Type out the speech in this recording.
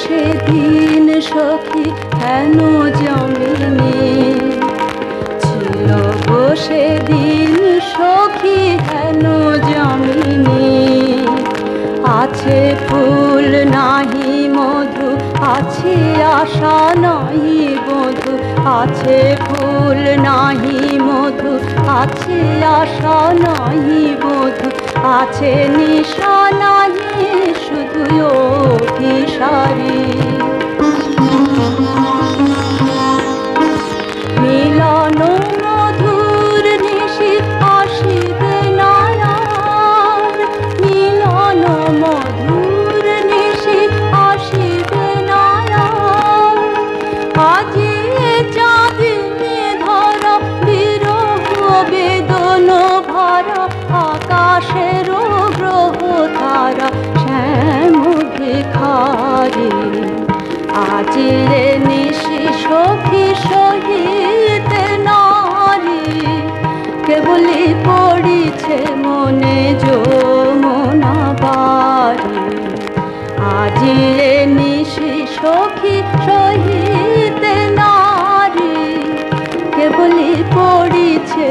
সেদিন সখী হেন জমিনে ছিল গো সেদিন সখী হেন জমিনে আছে ফুল নাহি মধু আছে আশা নাহি বধু আছে ফুল নাহি মধু আছে আশা নাহি বধু আছে নিশা নাহি শুধু অভিসারী মিলন মধুর নিশি আসিবে না আর মিলন মধুর নিশি আসিবে না আর আজি চাঁদিনী ধরা বিরহ বেদন ভরা আকাশের গ্রহ তারা শ্যাম ভিখারি আজি রে নিশি সখী সহিত নারী কেবলি পড়িছে মনে যমুনা বারি আজি রে নিশি সখী সহিত নারী কেবলি পড়িছে